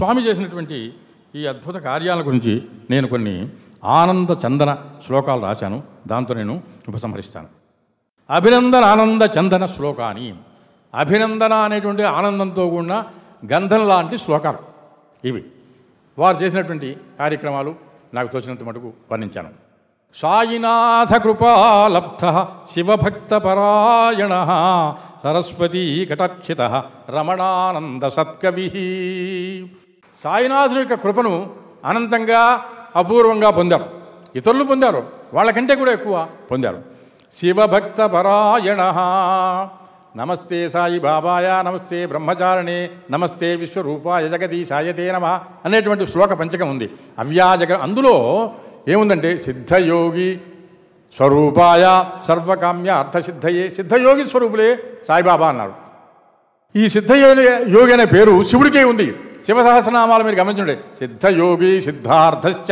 స్వామి చేసినటువంటి ఈ అద్భుత కార్యాల గురించి నేను కొన్ని ఆనంద చందన శ్లోకాలు రాశాను. దాంతో నేను ఉపసంహరిస్తాను. అభినందన ఆనంద చందన శ్లోకాని. అభినందన అనేటువంటి ఆనందంతో కూడిన గంధం లాంటి శ్లోకాలు ఇవి. వారు చేసినటువంటి కార్యక్రమాలు నాకు తోచినంత మటుకు వర్ణించాను. సాయినాథ కృపాలబ్ధ శివభక్తపరాయణ సరస్వతీ కటాక్షిత రమణానంద సత్కవి. సాయినాథుని యొక్క కృపను అనంతంగా అపూర్వంగా పొందారు. ఇతరులు పొందారు, వాళ్ళకంటే కూడా ఎక్కువ పొందారు. శివభక్తపరాయణ. నమస్తే సాయి బాబాయ, నమస్తే బ్రహ్మచారిణే, నమస్తే విశ్వరూపాయ జగదీశాయతే నమః అనేటువంటి శ్లోక పంచకం ఉంది. అవ్యాజగ అందులో ఏముందంటే సిద్ధయోగి స్వరూపాయ సర్వకామ్య అర్థసిద్ధయే. సిద్ధయోగి స్వరూపులే సాయిబాబా అన్నారు. ఈ సిద్ధయోగి అనే పేరు శివుడికే ఉంది. శివసహస్రనామాలు మీరు గమనించండి. సిద్ధయోగి సిద్ధార్థశ్చ.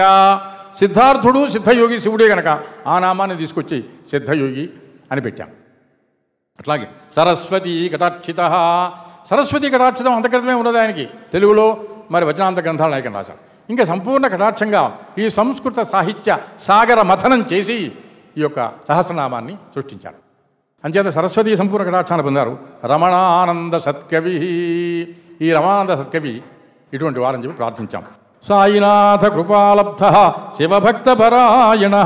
సిద్ధార్థుడు సిద్ధయోగి శివుడే కనుక ఆ నామాన్ని తీసుకొచ్చి సిద్ధయోగి అని పెట్టాం. అట్లాగే సరస్వతీ కటాక్షిత. సరస్వతీ కటాక్షితం అంతక్రితమే ఉన్నది ఆయనకి. తెలుగులో మరి వచనాంత గ్రంథాలు నాయకం రాశారు. ఇంకా సంపూర్ణ కటాక్షంగా ఈ సంస్కృత సాహిత్య సాగర మథనం చేసి ఈ యొక్క సహస్రనామాన్ని సృష్టించారు. అంచేత సరస్వతీ సంపూర్ణ కటాక్షాన్ని పొందారు. రమణానంద సత్కవి. ఈ రమణానంద సత్కవి ఇటువంటి వారని చెప్పి ప్రార్థించాం. సాయినాథ కృపాలబ్ధ శివభక్తపరాయణ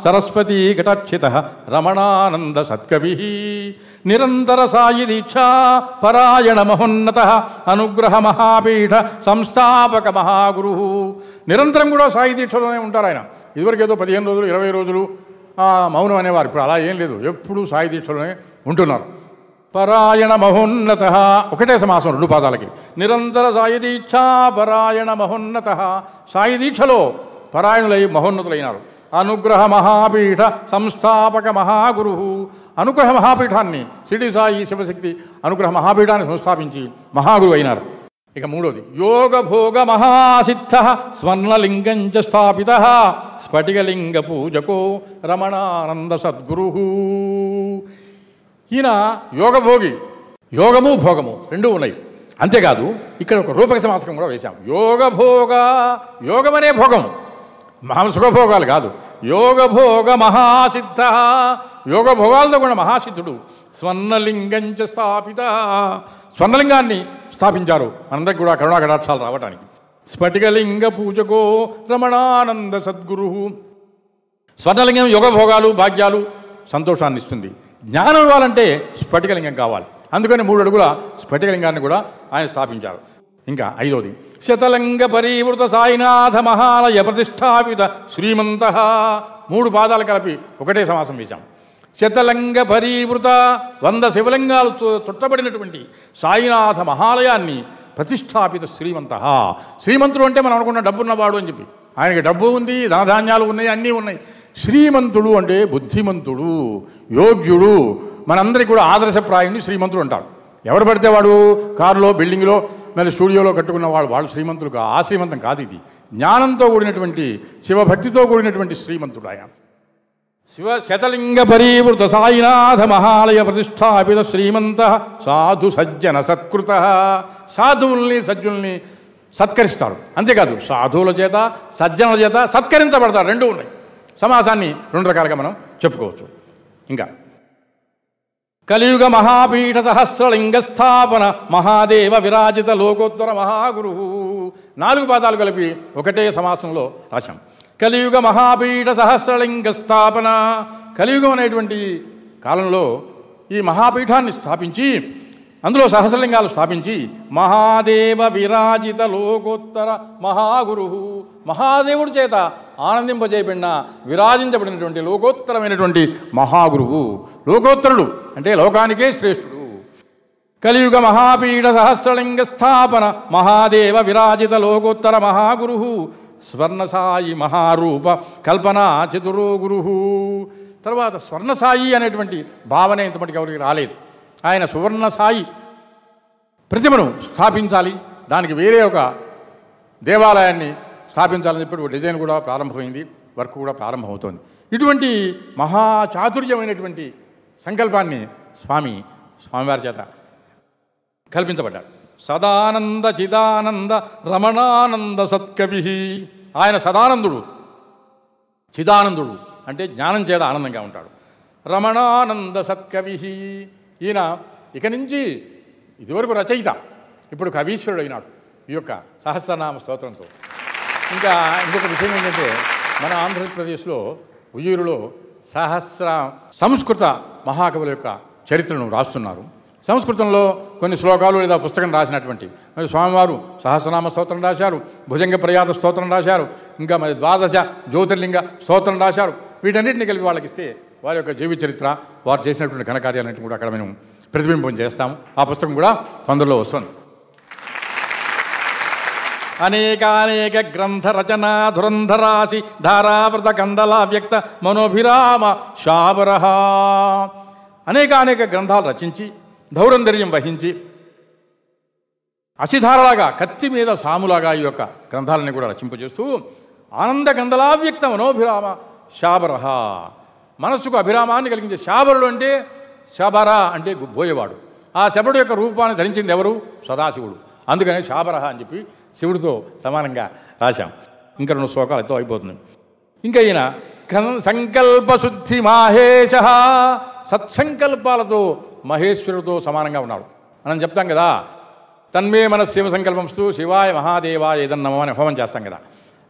సరస్వతీ కటాక్షిత రమణానంద సత్కవి. నిరంతర సాయి దీక్షా పరాయణ మహోన్నత అనుగ్రహ మహాపీఠ సంస్థాపక మహాగురు. నిరంతరం కూడా సాయి దీక్షలోనే ఉంటారు ఆయన. ఇదివరకు ఏదో 15 రోజులు 20 రోజులు మౌనం అనేవారు. ఇప్పుడు అలా ఏం లేదు, ఎప్పుడూ సాయి దీక్షలోనే ఉంటున్నారు. పరాయణ మహోన్నత ఒకటే సమాసం 2 పాదాలకి. నిరంతర సాయి దీక్షా పరాయణ మహోన్నత. సాయి దీక్షలో పరాయణులై మహోన్నతులైనారు. అనుగ్రహ మహాపీఠ సంస్థాపక మహాగురు. అనుగ్రహ మహాపీఠాన్ని షిరిడి సాయి శివశక్తి అనుగ్రహ మహాపీఠాన్ని సంస్థాపించి మహాగురు అయినారు. ఇక మూడోది యోగభోగ మహాసిద్ధ స్వర్ణలింగం చ స్థాపిత స్ఫటికలింగ పూజకో రమణానంద సద్గురు. ఈయన యోగభోగి. యోగము భోగము రెండూ ఉన్నాయి. అంతేకాదు ఇక్కడ ఒక రూపక సమాసకం కూడా వేశాం. యోగభోగ. యోగమనే భోగం, సుఖభోగాలు కాదు. యోగభోగ మహాసిద్ధ. యోగభోగాలతో కూడా మహాసిద్ధుడు. స్వర్ణలింగంచ స్థాపిత. స్వర్ణలింగాన్ని స్థాపించారు మనందరికి కూడా కరుణా కటాక్షాలు రావటానికి. స్ఫటికలింగ పూజకో రమణానంద సద్గురు. స్వర్ణలింగం యోగభోగాలు భాగ్యాలు సంతోషాన్ని ఇస్తుంది. జ్ఞానం ఇవ్వాలంటే స్ఫటికలింగం కావాలి. అందుకని 3 అడుగుల స్ఫటికలింగాన్ని కూడా ఆయన స్థాపించారు. ఇంకా 5వది శతలింగ పరివృత సాయినాథ మహాలయ ప్రతిష్టాపిత శ్రీమంత. 3 పాదాలు కలిపి ఒకటే సమాసం వేశాం. శతలింగ పరివృత 100 శివలింగాలు చుట్టబడినటువంటి సాయినాథ మహాలయాన్ని ప్రతిష్టాపిత శ్రీమంత. శ్రీమంతుడు అంటే మనం అనుకున్న డబ్బున్నవాడు అని చెప్పి. ఆయనకి డబ్బు ఉంది, ధనధాన్యాలు ఉన్నాయి, అన్నీ ఉన్నాయి. శ్రీమంతుడు అంటే బుద్ధిమంతుడు, యోగ్యుడు, మనందరికీ కూడా ఆదర్శప్రాయుని శ్రీమంతుడు అంటారు. ఎవరు పడితే వాడు కారులో బిల్డింగ్లో మరి స్టూడియోలో కట్టుకున్న వాళ్ళు శ్రీమంతులు ఆ శ్రీమంతం కాదు. ఇది జ్ఞానంతో కూడినటువంటి శివభక్తితో కూడినటువంటి శ్రీమంతుడు ఆయన. శివ శతలింగ పరివృత సాయినాథ మహాలయ ప్రతిష్టాపిత శ్రీమంత సాధు సజ్జన సత్కృత. సాధువుల్ని సజ్జుల్ని సత్కరిస్తాడు. అంతేకాదు సాధువుల చేత సజ్జనుల చేత సత్కరించబడతాడు. 2 ఉన్నాయి. సమాసాన్ని 2 రకాలుగా మనం చెప్పుకోవచ్చు. ఇంకా కలియుగ మహాపీఠ సహస్రలింగ స్థాపన మహాదేవ విరాజిత లోకోత్తర మహాగురు. 4 పాదాలు కలిపి ఒకటే సమాసంలో రాశాం. కలియుగ మహాపీఠ సహస్రలింగ స్థాపన. కలియుగం అనేటువంటి కాలంలో ఈ మహాపీఠాన్ని స్థాపించి అందులో సహస్రలింగాలు స్థాపించి మహాదేవ విరాజిత లోకోత్తర మహాగురు. మహాదేవుడి చేత ఆనందింపజేయబడిన విరాజించబడినటువంటి లోకోత్తరమైనటువంటి మహాగురువు. లోకోత్తరుడు అంటే లోకానికే శ్రేష్ఠుడు. కలియుగ మహాపీఠ సహస్రలింగ స్థాపన మహాదేవ విరాజిత లోకోత్తర మహాగురు. స్వర్ణసాయి మహారూప కల్పన చతురో గురు. తర్వాత స్వర్ణసాయి అనేటువంటి భావన ఇంతమటికి ఎవరికి రాలేదు. ఆయన సువర్ణసాయి ప్రతిమను స్థాపించాలి, దానికి వేరే ఒక దేవాలయాన్ని స్థాపించాలని చెప్పి ఒక డిజైన్ కూడా ప్రారంభమైంది, వర్క్ కూడా ప్రారంభమవుతోంది. ఇటువంటి మహాచాతుర్యమైనటువంటి సంకల్పాన్ని స్వామివారి చేత కల్పించబడ్డాడు. సదానంద చిదానంద రమణానంద సత్కవి. ఆయన సదానందుడు, చిదానందుడు అంటే జ్ఞానం చేత ఆనందంగా ఉంటాడు. రమణానంద సత్కవి. ఈయన ఇక నుంచి ఇదివరకు రచయిత, ఇప్పుడు కవీశ్వరుడు అయినాడు ఈ యొక్క సహస్రనామ స్తోత్రంతో. ఇంకా ఇంకొక విషయం ఏంటంటే, మన ఆంధ్రప్రదేశ్లో ఉయ్యూరులో సంస్కృత మహాకవుల యొక్క చరిత్రను రాస్తున్నారు. సంస్కృతంలో కొన్ని శ్లోకాలు లేదా పుస్తకం రాసినటువంటి మరి స్వామివారు సహస్రనామ స్తోత్రం రాశారు, భుజంగ ప్రయాత స్తోత్రం రాశారు, ఇంకా మరి 12 జ్యోతిర్లింగ స్తోత్రం రాశారు. వీటన్నిటిని కలిపి వాళ్ళకి ఇస్తే వారి యొక్క జీవిత చరిత్ర, వారు చేసినటువంటి ఘనకార్యాలన్నింటినీ కూడా అక్కడ మేము ప్రతిబింబం చేస్తాము. ఆ పుస్తకం కూడా తొందరలో వస్తుంది. అనేకానేక గ్రంథ రచన ధురంధరాశి ధారావృత కందలా వ్యక్త మనోభిరామ శాబరహ. అనేక గ్రంథాలు రచించి ధౌరంధర్యం వహించి అసిధారలాగా కత్తి మీద సాములాగా ఈ యొక్క గ్రంథాలని కూడా రచింపజేస్తూ ఆనంద కందలావ్యక్త మనోభిరామ శాబరహ, మనస్సుకు అభిరామాన్ని కలిగించే. శాబరుడు అంటే శబర అంటే బోయేవాడు. ఆ శబరుడు యొక్క రూపాన్ని ధరించింది ఎవరు? సదాశివుడు. అందుకనే శాబరహ అని చెప్పి శివుడితో సమానంగా రాశాం. ఇంకా 2 శ్లోకాలతో అయిపోతుంది. ఇంకా ఈయన సంకల్పశుద్ధి మాహేశ, సత్సంకల్పాలతో మహేశ్వరుడితో సమానంగా ఉన్నాడు. మనం చెప్తాం కదా, తన్మే మన శివ సంకల్పంస్తూ శివాయ మహాదేవాయ ఏదన్నమో అని హోమం చేస్తాం కదా.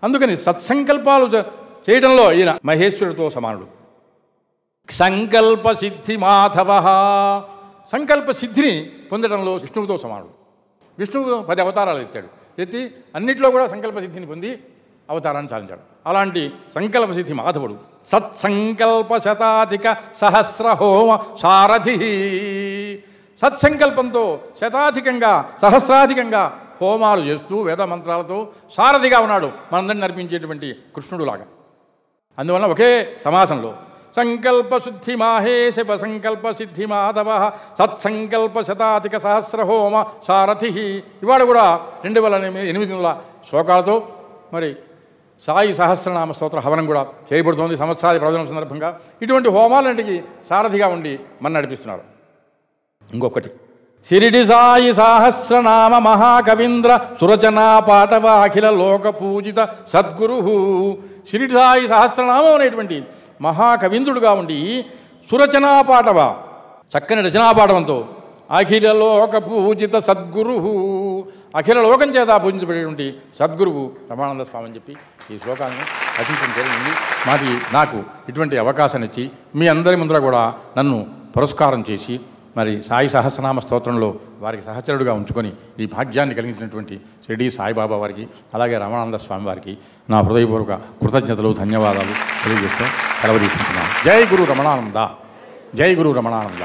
అందుకని సత్సంకల్పాలు చేయడంలో ఈయన మహేశ్వరుడితో సమానుడు. సంకల్పసిద్ధి మాధవ, సంకల్ప సిద్ధిని పొందడంలో విష్ణువుతో సమానుడు. విష్ణువు 10 అవతారాలు ఎత్తి అన్నిట్లో కూడా సంకల్ప సిద్ధిని పొంది అవతారాన్ని చాలించాడు. అలాంటి సంకల్ప సిద్ధి మాధవుడు. సత్సంకల్ప శతాధిక సహస్రహోమ సారథి, సత్సంకల్పంతో శతాధికంగా సహస్రాధికంగా హోమాలు చేస్తూ వేద మంత్రాలతో సారథిగా ఉన్నాడు, మనందరినీ నడిపించేటువంటి కృష్ణుడులాగా. అందువలన ఒకే సమాసంలో సంకల్పశుద్ధి మాహేశ సంకల్ప సిద్ధి మాధవ సత్సంకల్ప శతాధిక సహస్రహోమ సారథి. ఇవాళ కూడా 2800 శ్లోకాలతో మరి సాయి సహస్రనామ స్తోత్ర హవనం కూడా చేయబడుతోంది సంవత్సరాది ప్రవచనం సందర్భంగా. ఇటువంటి హోమాలన్నింటికి సారథిగా ఉండి మన నడిపిస్తున్నారు. ఇంకొకటి, శిరిడి సాయి సహస్రనామ మహాకవీంద్ర సురచనా పాటవ అఖిల లోక పూజిత సద్గురు. శిరిడి సాయి సహస్రనామం అనేటువంటి మహాకవీంద్రుడుగా ఉండి సురచనా పాటవ, చక్కని రచనాపాఠవంతో అఖిల లోక పూజిత సద్గురు, అఖిల లోకం చేత పూజించబడేటువంటి సద్గురువు రమానంద స్వామి అని చెప్పి ఈ శ్లోకాన్ని రచించడం జరిగింది. నాకు ఇటువంటి అవకాశాన్ని ఇచ్చి మీ అందరి ముందర కూడా నన్ను పురస్కారం చేసి మరి సాయి సహస్రనామ స్తోత్రంలో వారికి సహచరుడుగా ఉంచుకొని ఈ భాగ్యాన్ని కలిగించినటువంటి షిరిడి సాయిబాబా వారికి అలాగే రమానంద స్వామి వారికి నా హృదయపూర్వక కృతజ్ఞతలు, ధన్యవాదాలు తెలియజేస్తూ సెలవు తీసుకుంటున్నాను. జై గురు రమణానంద, జై గురు రమణానంద.